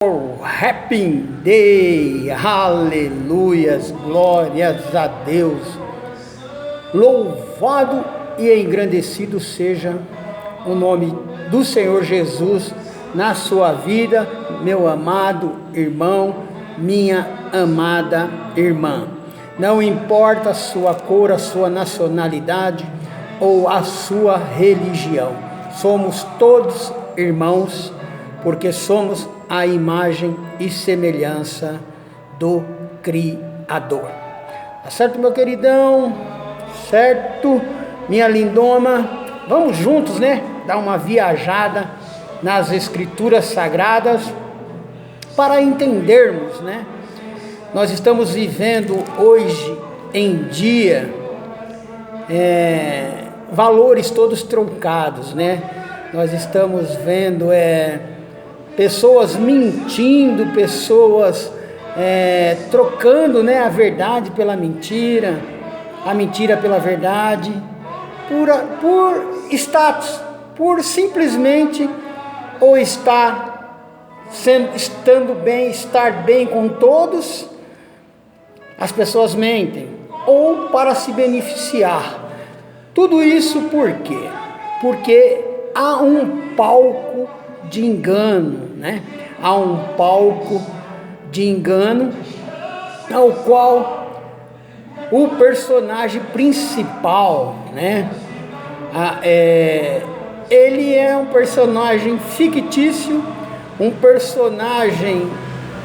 Happy Day, aleluias, glórias a Deus, louvado e engrandecido seja o nome do Senhor Jesus na sua vida, meu amado irmão, minha amada irmã. Não importa a sua cor, a sua nacionalidade ou a sua religião, somos todos irmãos, porque somos a imagem e semelhança do Criador. Tá certo, meu queridão? Certo, minha lindoma? Vamos juntos, né? Dar uma viajada nas Escrituras Sagradas para entendermos, né? Nós estamos vivendo hoje em dia valores todos truncados, né? Nós estamos vendo pessoas mentindo, pessoas trocando, né, a verdade pela mentira, a mentira pela verdade, por status, por simplesmente ou estar bem com todos. As pessoas mentem ou para se beneficiar. Tudo isso por quê? Porque há um palco de engano, né? Há um palco de engano ao qual o personagem principal, né? Ele é um personagem fictício, um personagem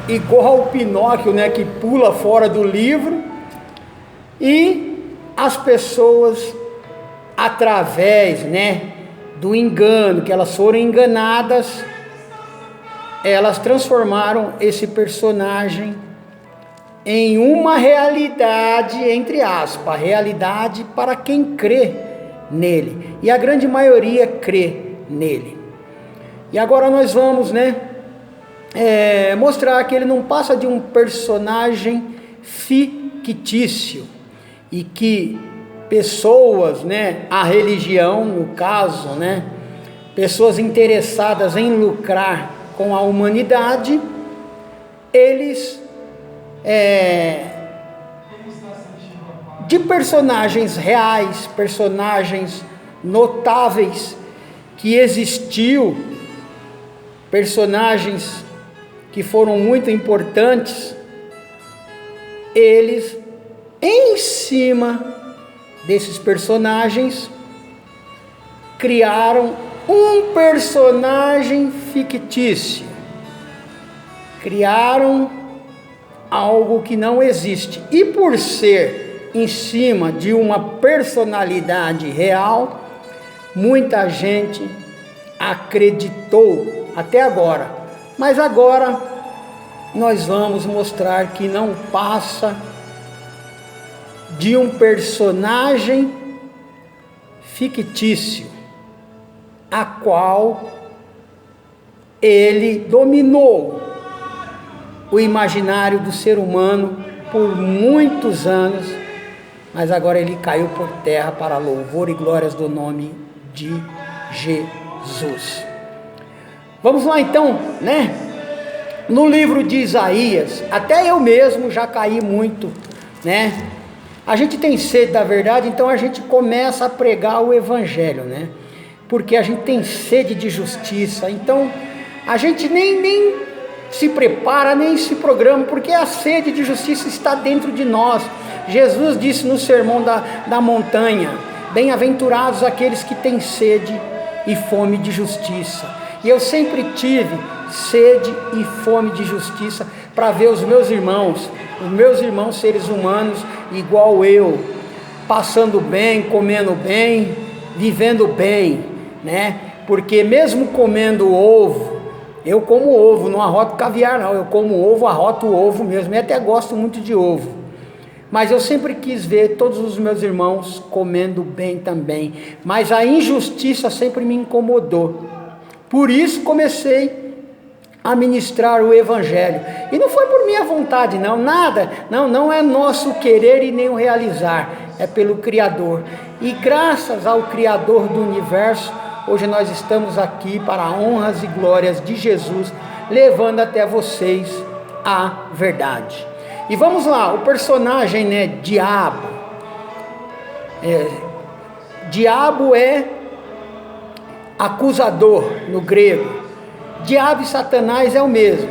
igual ao Pinóquio, né? Que pula fora do livro, e as pessoas, através, né, do engano, que elas foram enganadas, elas transformaram esse personagem em uma realidade, entre aspas, realidade para quem crê nele, e a grande maioria crê nele. E agora nós vamos, né, mostrar que ele não passa de um personagem fictício, e que pessoas, né, a religião, no caso, né, pessoas interessadas em lucrar com a humanidade, eles, de personagens reais, personagens notáveis que existiu, personagens que foram muito importantes, eles, em cima desses personagens, criaram um personagem fictício, criaram algo que não existe, e por ser em cima de uma personalidade real, muita gente acreditou até agora. Mas agora nós vamos mostrar que não passa de um personagem fictício, a qual ele dominou o imaginário do ser humano por muitos anos, mas agora ele caiu por terra para louvor e glórias do nome de Jesus. Vamos lá então, né? No livro de Isaías, até eu mesmo já caí muito, né? A gente tem sede da verdade, então a gente começa a pregar o evangelho, né? Porque a gente tem sede de justiça, então a gente nem se prepara, nem se programa, porque a sede de justiça está dentro de nós. Jesus disse no sermão da montanha: bem-aventurados aqueles que têm sede e fome de justiça. E eu sempre tive sede e fome de justiça para ver os meus irmãos seres humanos igual eu, passando bem, comendo bem, vivendo bem, né? Porque mesmo comendo ovo, eu como ovo, não arroto caviar não, eu como ovo, arroto ovo mesmo, e até gosto muito de ovo. Mas eu sempre quis ver todos os meus irmãos comendo bem também, mas a injustiça sempre me incomodou. Por isso comecei a ministrar o evangelho, e não foi por minha vontade não, nada, não é nosso querer e nem o realizar, é pelo Criador, e graças ao Criador do universo, Hoje nós estamos aqui para honras e glórias de Jesus, levando até vocês a verdade. E vamos lá, o personagem, né, diabo. Diabo é acusador no grego. Diabo e Satanás é o mesmo.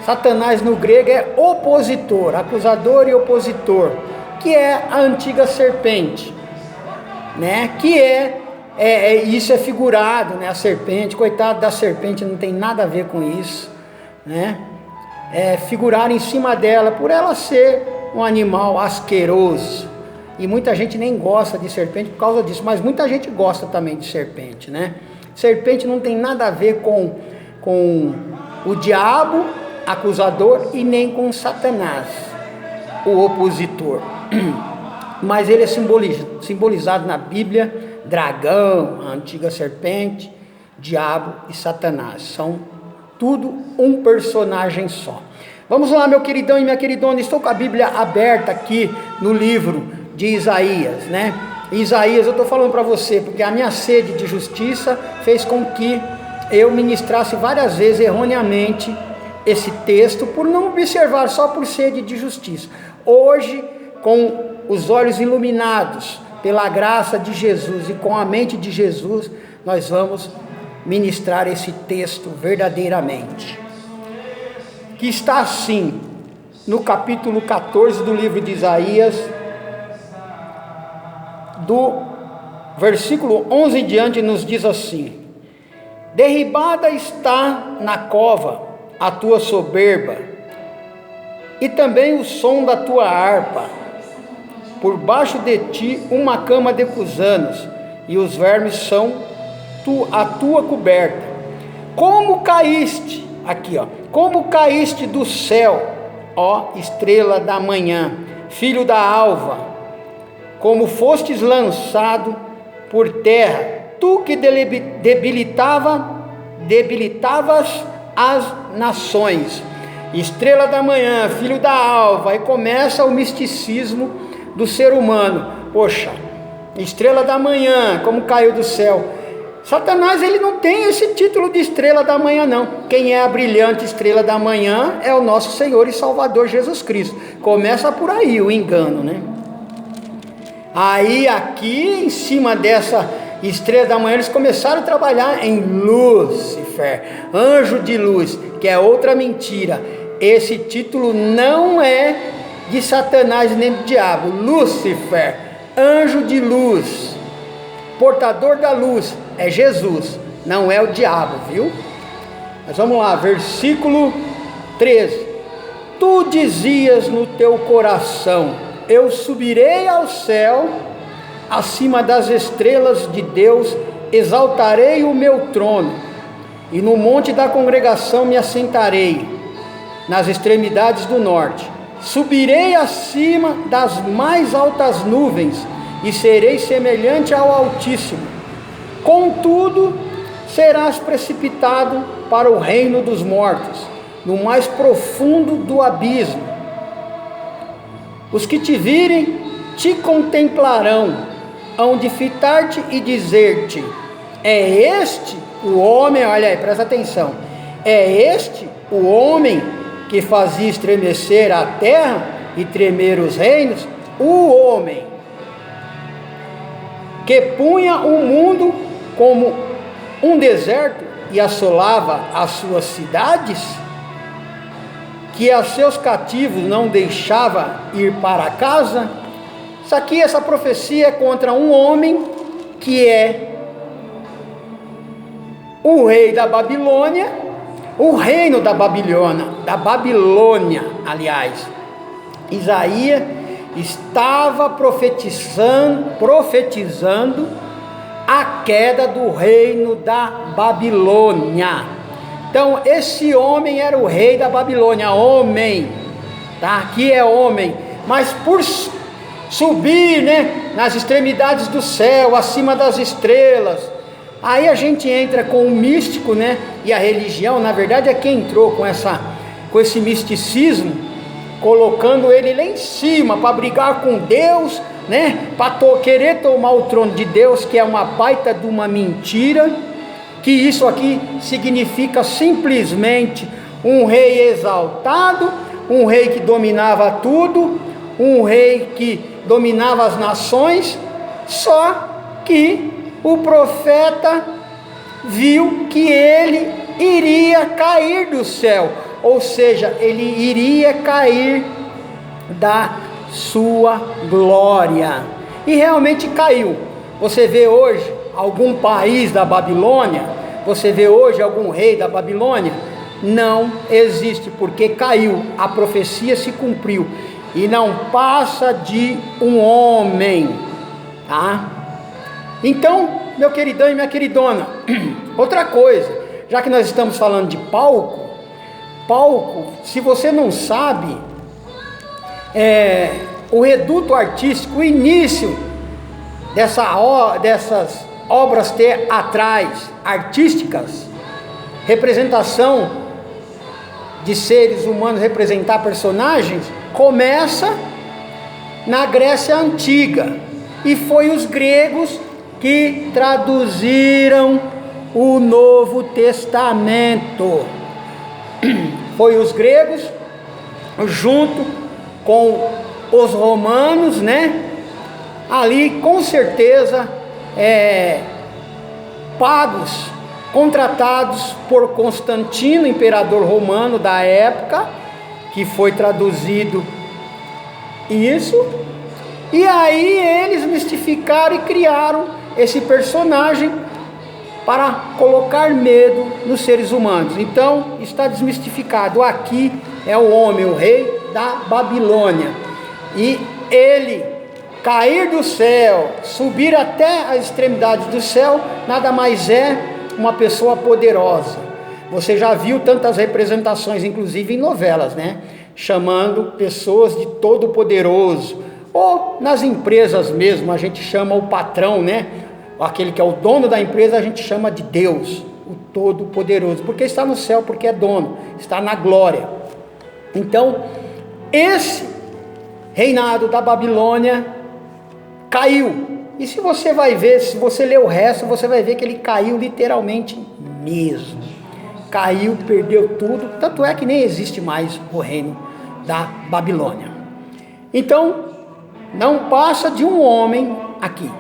Satanás no grego é opositor, acusador e opositor, que é a antiga serpente, né? Que isso é figurado, né? A serpente, coitado da serpente, não tem nada a ver com isso, né? Figurar em cima dela, por ela ser um animal asqueroso, e muita gente nem gosta de serpente por causa disso, mas muita gente gosta também de serpente, né? Serpente não tem nada a ver com o diabo, acusador, e nem com Satanás, o opositor, mas ele é simbolizado na Bíblia, dragão, a antiga serpente, diabo e Satanás, são tudo um personagem só. Vamos lá, meu queridão e minha queridona, estou com a Bíblia aberta aqui no livro de Isaías, né? Isaías, eu estou falando para você, porque a minha sede de justiça fez com que eu ministrasse várias vezes erroneamente esse texto, por não observar, só por sede de justiça. Hoje, com os olhos iluminados pela graça de Jesus e com a mente de Jesus, nós vamos ministrar esse texto verdadeiramente, que está assim, no capítulo 14 do livro de Isaías, do versículo 11 em diante, nos diz assim: derribada está na cova a tua soberba, e também o som da tua harpa, por baixo de ti uma cama de gusanos, e os vermes são a tua coberta. Como caíste, aqui ó, como caíste do céu, ó estrela da manhã, filho da alva, como fostes lançado por terra, tu que debilitavas as nações, estrela da manhã, filho da alva. E começa o misticismo do ser humano. Poxa, estrela da manhã, como caiu do céu. Satanás, ele não tem esse título de estrela da manhã, não. Quem é a brilhante estrela da manhã é o nosso Senhor e Salvador Jesus Cristo. Começa por aí o engano, né? Aí aqui em cima dessa estrela da manhã eles começaram a trabalhar em Lúcifer, anjo de luz, que é outra mentira. Esse título não é de Satanás nem do diabo. Lúcifer, anjo de luz, portador da luz, é Jesus, não é o diabo, viu? Mas vamos lá, versículo 13. Tu dizias no teu coração: eu subirei ao céu, acima das estrelas de Deus, exaltarei o meu trono, e no monte da congregação me assentarei, nas extremidades do norte. Subirei acima das mais altas nuvens, e serei semelhante ao Altíssimo. Contudo, serás precipitado para o reino dos mortos, no mais profundo do abismo. Os que te virem te contemplarão, hão de fitar-te e dizer-te: é este o homem, olha aí, presta atenção, é este o homem que fazia estremecer a terra e tremer os reinos? O homem que punha o mundo como um deserto e assolava as suas cidades, que a seus cativos não deixava ir para casa. Isso aqui, essa profecia é contra um homem que é o rei da Babilônia, o reino da Babilônia, aliás. Isaías estava profetizando a queda do reino da Babilônia. Então esse homem era o rei da Babilônia, homem, tá? Aqui é homem, mas por subir, né, nas extremidades do céu, acima das estrelas, aí a gente entra com o místico, né? E a religião, na verdade, é quem entrou com esse misticismo, colocando ele lá em cima para brigar com Deus, né? Para querer tomar o trono de Deus, que é uma baita de uma mentira. Que isso aqui significa simplesmente um rei exaltado, um rei que dominava tudo, um rei que dominava as nações, só que o profeta viu que ele iria cair do céu, ou seja, ele iria cair da sua glória, e realmente caiu. Você vê hoje algum país da Babilônia, você vê hoje algum rei da Babilônia? Não existe, porque caiu, a profecia se cumpriu, e não passa de um homem, tá? Então, meu queridão e minha queridona, outra coisa, já que nós estamos falando de palco, se você não sabe, o reduto artístico, o início dessas obras teatrais, artísticas, representação de seres humanos, representar personagens, começa na Grécia Antiga, e foi os gregos que traduziram o Novo Testamento. Foi os gregos, junto com os romanos, né? Ali com certeza pagos, contratados por Constantino, imperador romano da época, que foi traduzido isso, e aí eles mistificaram e criaram esse personagem para colocar medo nos seres humanos. Então está desmistificado, aqui é o homem, o rei da Babilônia, e ele cair do céu, subir até as extremidades do céu, nada mais é uma pessoa poderosa. Você já viu tantas representações, inclusive em novelas, né? Chamando pessoas de todo poderoso, ou nas empresas mesmo, a gente chama o patrão, né? Aquele que é o dono da empresa, a gente chama de Deus, o todo poderoso, porque está no céu, porque é dono, está na glória. Então, esse reinado da Babilônia caiu, e se você vai ver, se você ler o resto, você vai ver que ele caiu literalmente mesmo, caiu, perdeu tudo, tanto é que nem existe mais o reino da Babilônia. Então, não passa de um homem aqui.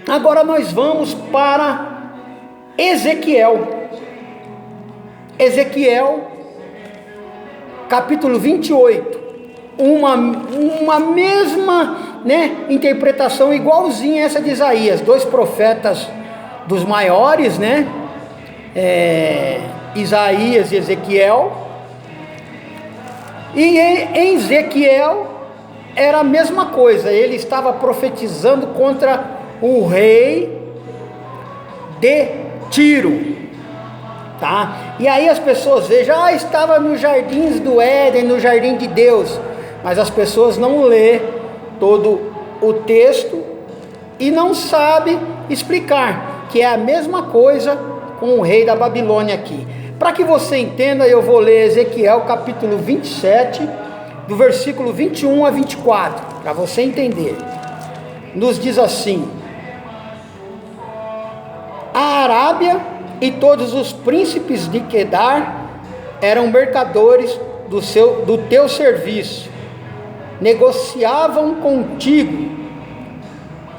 Agora nós vamos para Ezequiel, capítulo 28, uma mesma, né, interpretação igualzinha a essa de Isaías, dois profetas dos maiores, né, Isaías e Ezequiel, e em Ezequiel era a mesma coisa, ele estava profetizando contra o rei de Tiro, tá? E aí as pessoas vejam, estava nos jardins do Éden, no jardim de Deus, mas as pessoas não lê todo o texto e não sabe explicar, que é a mesma coisa com o rei da Babilônia aqui. Para que você entenda, eu vou ler Ezequiel capítulo 27, do versículo 21 a 24, para você entender. Nos diz assim: a Arábia e todos os príncipes de Quedar eram mercadores do teu serviço, negociavam contigo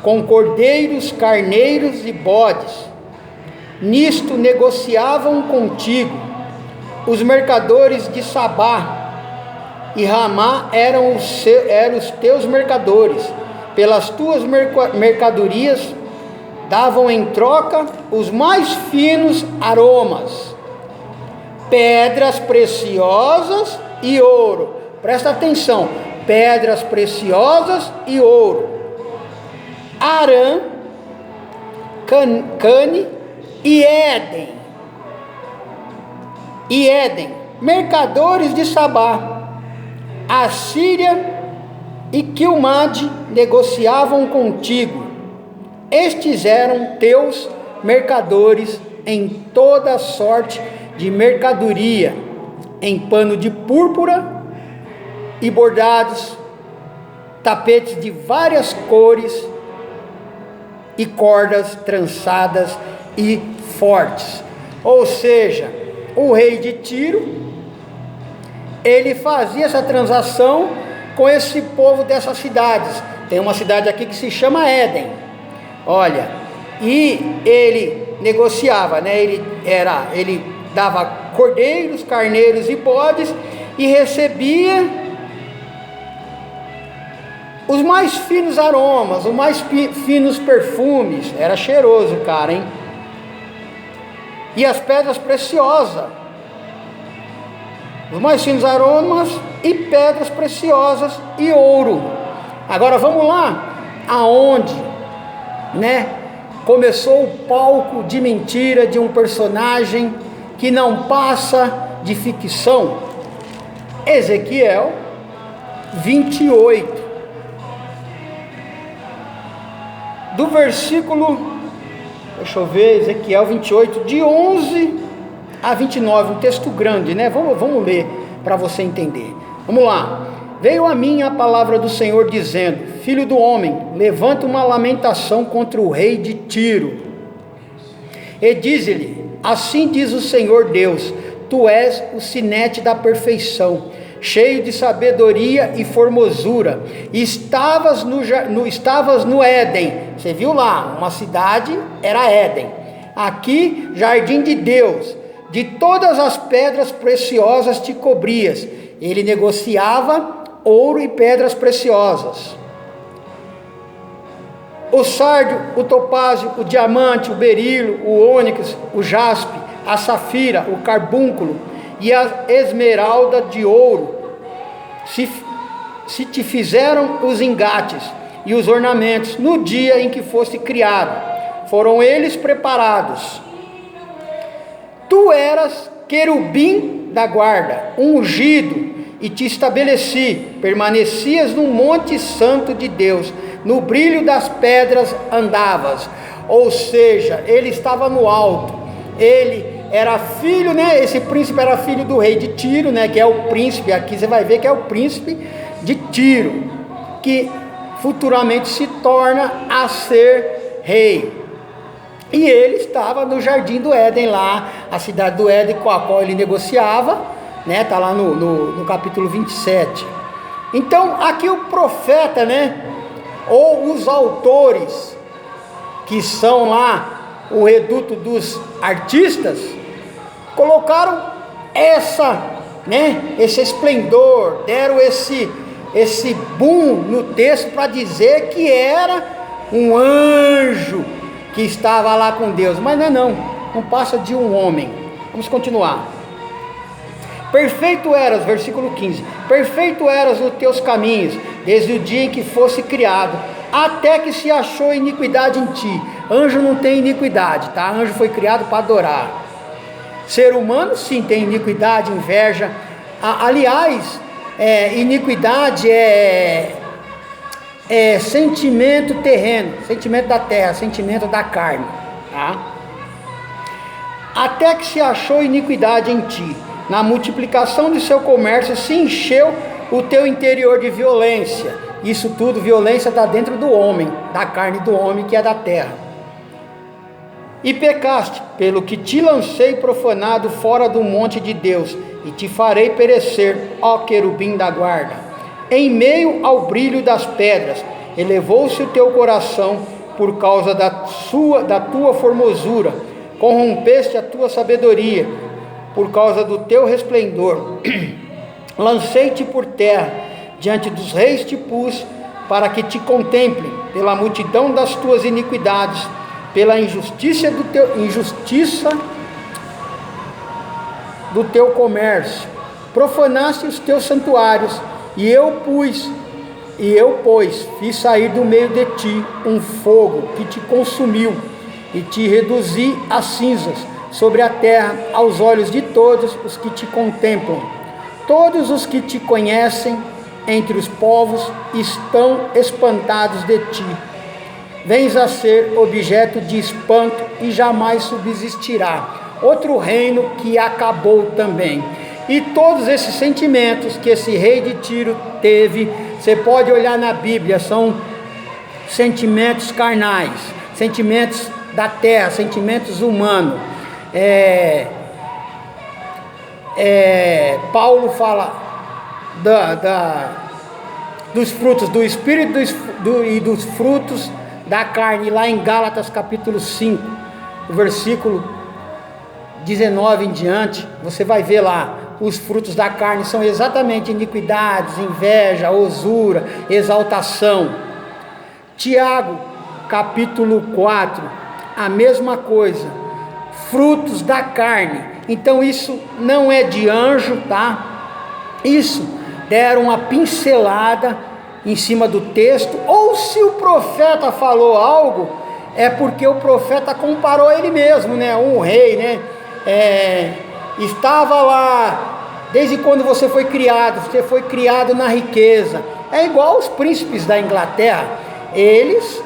com cordeiros, carneiros e bodes. Nisto negociavam contigo os mercadores de Sabá e Ramá, eram os teus mercadores. Pelas tuas mercadorias davam em troca os mais finos aromas, pedras preciosas e ouro. Presta atenção, pedras preciosas e ouro, Arã, Cane e Éden, mercadores de Sabá. A Síria e Quilmade negociavam contigo. Estes eram teus mercadores em toda sorte de mercadoria, em pano de púrpura e bordados, tapetes de várias cores e cordas trançadas e fortes. Ou seja, o rei de Tiro ele fazia essa transação com esse povo dessas cidades. Tem uma cidade aqui que se chama Éden, olha, e ele negociava, né? Ele dava cordeiros, carneiros e bodes, e recebia os mais finos aromas, os mais finos perfumes. Era cheiroso, cara, hein? E as pedras preciosas, os mais finos aromas e pedras preciosas e ouro. Agora vamos lá, aonde, né, começou o palco de mentira de um personagem que não passa de ficção. Ezequiel 28, do versículo, deixa eu ver, Ezequiel 28, de 11 a 29, um texto grande, né? Vamos ler para você entender. Vamos lá. Veio a mim a palavra do Senhor dizendo: filho do homem, levanta uma lamentação contra o rei de Tiro, e diz-lhe: assim diz o Senhor Deus, tu és o sinete da perfeição, cheio de sabedoria e formosura, estavas no Éden. Você viu lá, uma cidade era Éden, aqui jardim de Deus, de todas as pedras preciosas te cobrias. Ele negociava ouro e pedras preciosas, o sárdio, o topázio, o diamante, o berilo, o ônix, o jaspe, a safira, o carbúnculo e a esmeralda de ouro. Se te fizeram os engates e os ornamentos no dia em que foste criado, foram eles preparados. Tu eras querubim da guarda, ungido, e te estabeleci, permanecias no monte santo de Deus, no brilho das pedras andavas. Ou seja, ele estava no alto, ele era filho, né? Esse príncipe era filho do rei de Tiro, né? Que é o príncipe, aqui você vai ver que é o príncipe de Tiro, que futuramente se torna a ser rei. E ele estava no jardim do Éden lá, a cidade do Éden com a qual ele negociava, né? Está lá no capítulo 27. Então aqui o profeta, né, ou os autores, que são lá o reduto dos artistas, colocaram esse esplendor, deram esse boom no texto para dizer que era um anjo que estava lá com Deus, mas não passa de um homem. Vamos continuar. Perfeito eras, versículo 15, perfeito eras os teus caminhos, desde o dia em que fosse criado, até que se achou iniquidade em ti. Anjo não tem iniquidade, tá? Anjo foi criado para adorar. Ser humano sim tem iniquidade, inveja. Aliás, iniquidade é sentimento terreno, sentimento da terra, sentimento da carne, tá? Até que se achou iniquidade em ti. Na multiplicação de seu comércio se encheu o teu interior de violência. Isso tudo, violência está dentro do homem, da carne do homem, que é da terra. E pecaste, pelo que te lancei profanado fora do monte de Deus, e te farei perecer, ó querubim da guarda. Em meio ao brilho das pedras, elevou-se o teu coração por causa da tua formosura, corrompeste a tua sabedoria, por causa do teu resplendor. Lancei-te por terra, diante dos reis te pus, para que te contemplem, pela multidão das tuas iniquidades, pela injustiça do teu comércio. Profanaste os teus santuários, e eu, pois, fiz sair do meio de ti um fogo que te consumiu, e te reduzi a cinzas sobre a terra, aos olhos de todos os que te contemplam. Todos os que te conhecem entre os povos estão espantados de ti. Vens a ser objeto de espanto e jamais subsistirá. Outro reino que acabou também. E todos esses sentimentos que esse rei de Tiro teve, você pode olhar na Bíblia, são sentimentos carnais, sentimentos da terra, sentimentos humanos. Paulo fala dos frutos do Espírito e dos frutos da carne, lá em Gálatas capítulo 5, versículo 19 em diante, você vai ver lá, os frutos da carne são exatamente iniquidades, inveja, usura, exaltação. Tiago capítulo 4, a mesma coisa, frutos da carne. Então isso não é de anjo, tá? Isso deram uma pincelada em cima do texto, ou se o profeta falou algo, é porque o profeta comparou ele mesmo, né? Um rei, né? Estava lá, desde quando você foi criado na riqueza. É igual os príncipes da Inglaterra, eles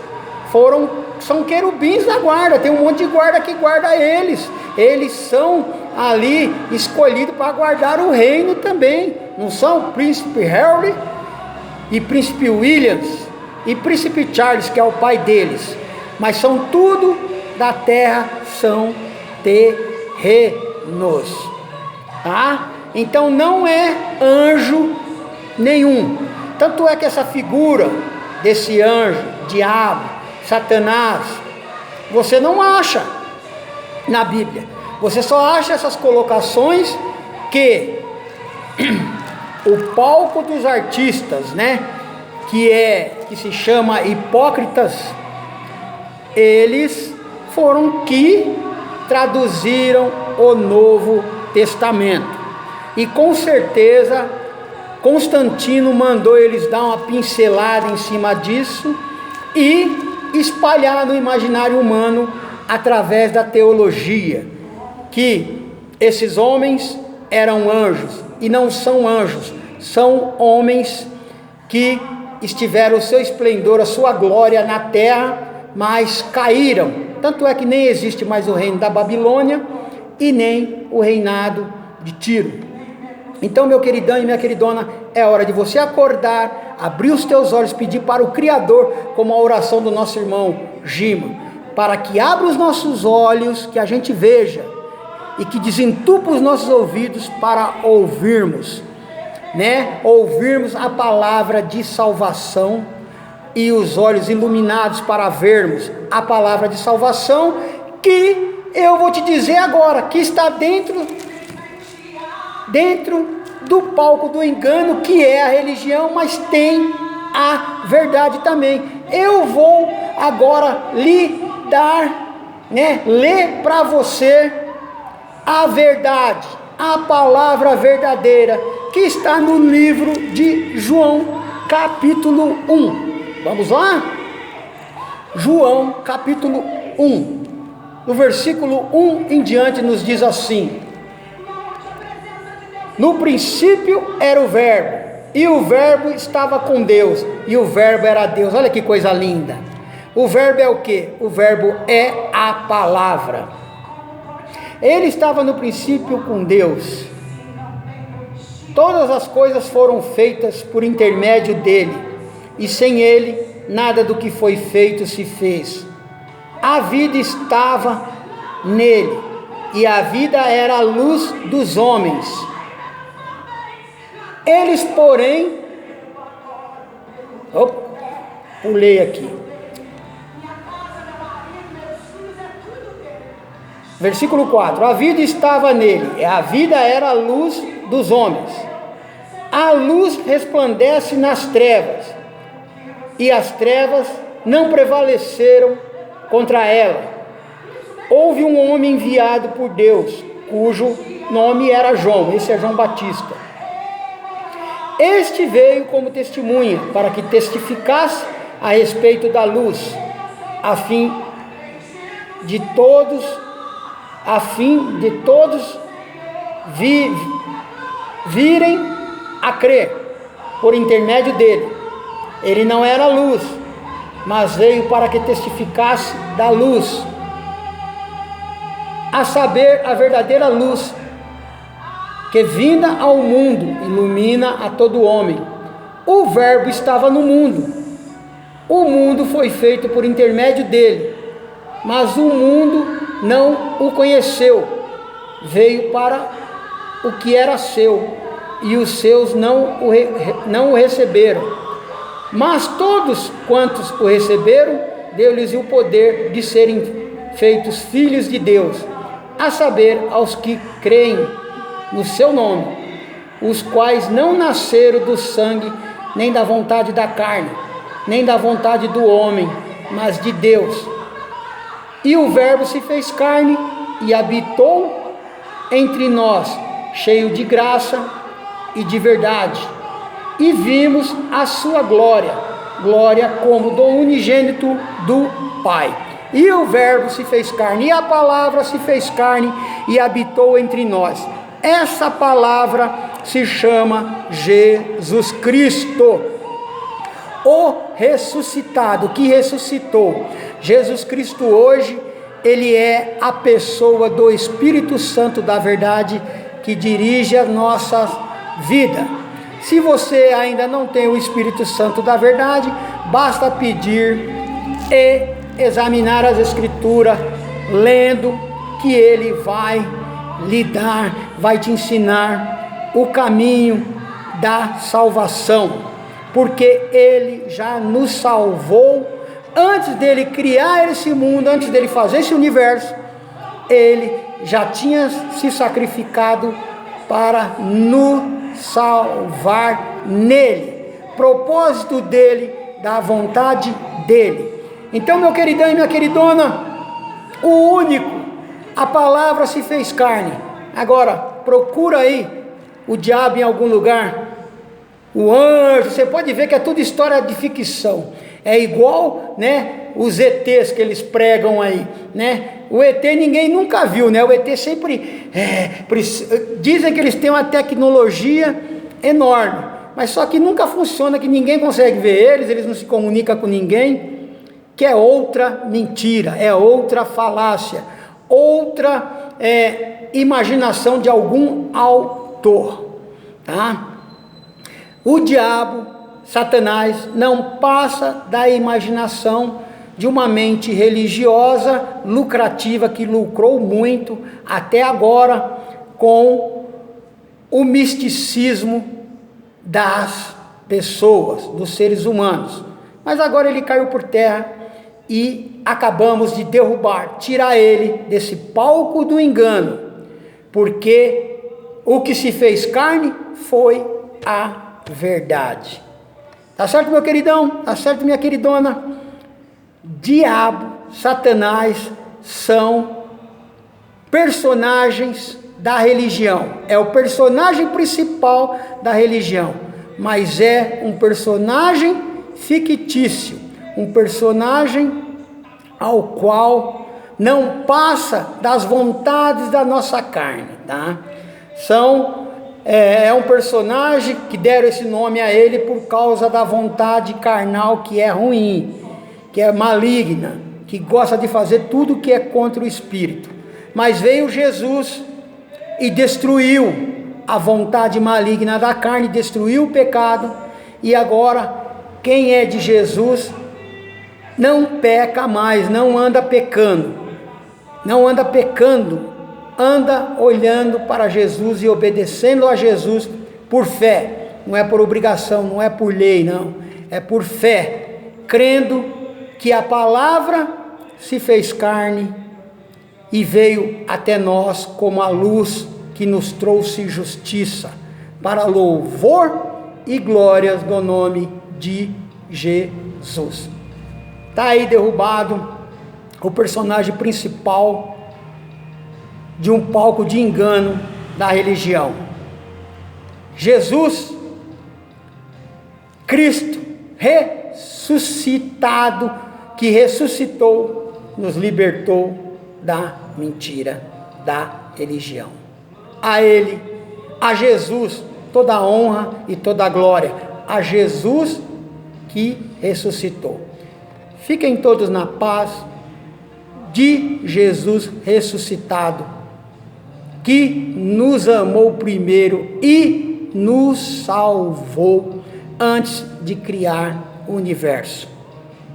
são querubins da guarda, tem um monte de guarda que guarda eles são ali escolhidos para guardar o reino também, não são? Príncipe Harry e príncipe Williams e príncipe Charles, que é o pai deles, mas são tudo da terra, são terrenos, tá? Então não é anjo nenhum. Tanto é que essa figura desse anjo, diabo, Satanás, você não acha na Bíblia. Você só acha essas colocações que o palco dos artistas, né, que se chama hipócritas, eles foram que traduziram o Novo Testamento. E com certeza Constantino mandou eles dar uma pincelada em cima disso e espalhar no imaginário humano, através da teologia, que esses homens eram anjos, e não são anjos, são homens que estiveram o seu esplendor, a sua glória na terra, mas caíram. Tanto é que nem existe mais o reino da Babilônia e nem o reinado de Tiro. Então, meu queridão e minha queridona, é hora de você acordar, abrir os teus olhos, pedir para o Criador, como a oração do nosso irmão Gima, para que abra os nossos olhos, que a gente veja, e que desentupa os nossos ouvidos para ouvirmos, né? Ouvirmos a palavra de salvação, e os olhos iluminados para vermos a palavra de salvação, que eu vou te dizer agora, que está dentro do palco do engano, que é a religião, mas tem a verdade também. Eu vou agora lhe dar, ler para você a verdade, a palavra verdadeira, que está no livro de João, capítulo 1. Vamos lá? João, capítulo 1, no versículo 1 em diante, nos diz assim: no princípio era o Verbo, e o Verbo estava com Deus, e o Verbo era Deus. Olha que coisa linda. O Verbo é o que? O Verbo é a palavra. Ele estava no princípio com Deus. Todas as coisas foram feitas por intermédio dele, e sem ele nada do que foi feito se fez. A vida estava nele, e a vida era a luz dos homens. Eles, porém, pulei aqui, versículo 4, a vida estava nele, e a vida era a luz dos homens. A luz resplandece nas trevas, e as trevas não prevaleceram contra ela. Houve um homem enviado por Deus, cujo nome era João. Esse é João Batista. Este veio como testemunha, para que testificasse a respeito da luz, a fim de todos virem a crer por intermédio dele. Ele não era luz, mas veio para que testificasse da luz, a saber, a verdadeira luz, que vinda ao mundo ilumina a todo homem. O Verbo estava no mundo, o mundo foi feito por intermédio dele, mas o mundo não o conheceu. Veio para o que era seu, e os seus não o receberam. Mas todos quantos o receberam, deu-lhes o poder de serem feitos filhos de Deus, a saber, aos que creem no seu nome, os quais não nasceram do sangue, nem da vontade da carne, nem da vontade do homem, mas de Deus. E o Verbo se fez carne e habitou entre nós, cheio de graça e de verdade. E vimos a sua glória, glória como do unigênito do Pai. E o Verbo se fez carne, e a palavra se fez carne e habitou entre nós. Essa palavra se chama Jesus Cristo, o ressuscitado, que ressuscitou. Jesus Cristo hoje, ele é a pessoa do Espírito Santo da verdade, que dirige a nossa vida. Se você ainda não tem o Espírito Santo da verdade, basta pedir e examinar as Escrituras, lendo, que ele vai lhe dar, vai te ensinar o caminho da salvação, porque ele já nos salvou. Antes dele criar esse mundo, antes dele fazer esse universo, ele já tinha se sacrificado para nos salvar nele, propósito dele, da vontade dele. Então, meu queridão e minha queridona, o único, a palavra se fez carne. Agora, procura aí o diabo em algum lugar, o anjo, você pode ver que é tudo história de ficção. É igual, né, os ETs que eles pregam aí, né? O ET ninguém nunca viu, né? O ET sempre dizem que eles têm uma tecnologia enorme, mas só que nunca funciona, que ninguém consegue ver eles não se comunicam com ninguém, que é outra mentira, é outra falácia, outra imaginação de algum autor, tá? O diabo, Satanás, não passa da imaginação de uma mente religiosa lucrativa, que lucrou muito até agora com o misticismo das pessoas, dos seres humanos. Mas agora ele caiu por terra e acabamos de derrubar, tirar ele desse palco do engano, porque o que se fez carne foi a verdade. Tá certo, meu queridão? Tá certo, minha queridona? Diabo, Satanás são personagens da religião. É o personagem principal da religião, mas é um personagem fictício, um personagem ao qual não passa das vontades da nossa carne, tá? É um personagem que deram esse nome a ele por causa da vontade carnal, que é ruim, que é maligna, que gosta de fazer tudo que é contra o Espírito. Mas veio Jesus e destruiu a vontade maligna da carne, destruiu o pecado, e agora quem é de Jesus não peca mais, não anda pecando, anda olhando para Jesus e obedecendo a Jesus por fé, não é por obrigação, não é por lei, não, é por fé, crendo que a palavra se fez carne e veio até nós como a luz que nos trouxe justiça, para louvor e glórias do nome de Jesus. Está aí derrubado o personagem principal de um palco de engano da religião. Jesus Cristo ressuscitado, que ressuscitou, nos libertou da mentira da religião. A Ele, a Jesus, toda a honra e toda a glória, a Jesus que ressuscitou. Fiquem todos na paz de Jesus ressuscitado, que nos amou primeiro e nos salvou antes de criar o universo.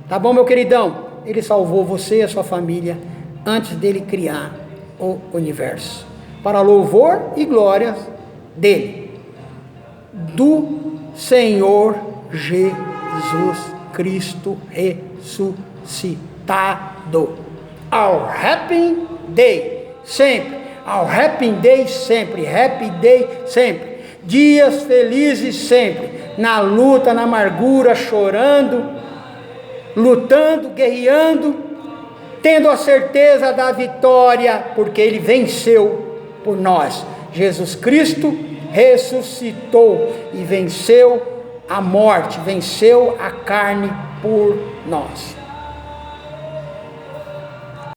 Tá bom, meu queridão? Ele salvou você e a sua família antes dele criar o universo, para louvor e glória dele. do Senhor Jesus Cristo ressuscitado. Ao happy day, sempre. Ao happy day, sempre. Happy day, sempre. Dias felizes, sempre. Na luta, na amargura, chorando, lutando, guerreando, tendo a certeza da vitória, porque Ele venceu por nós. Jesus Cristo ressuscitou e venceu a morte, venceu a carne por nós.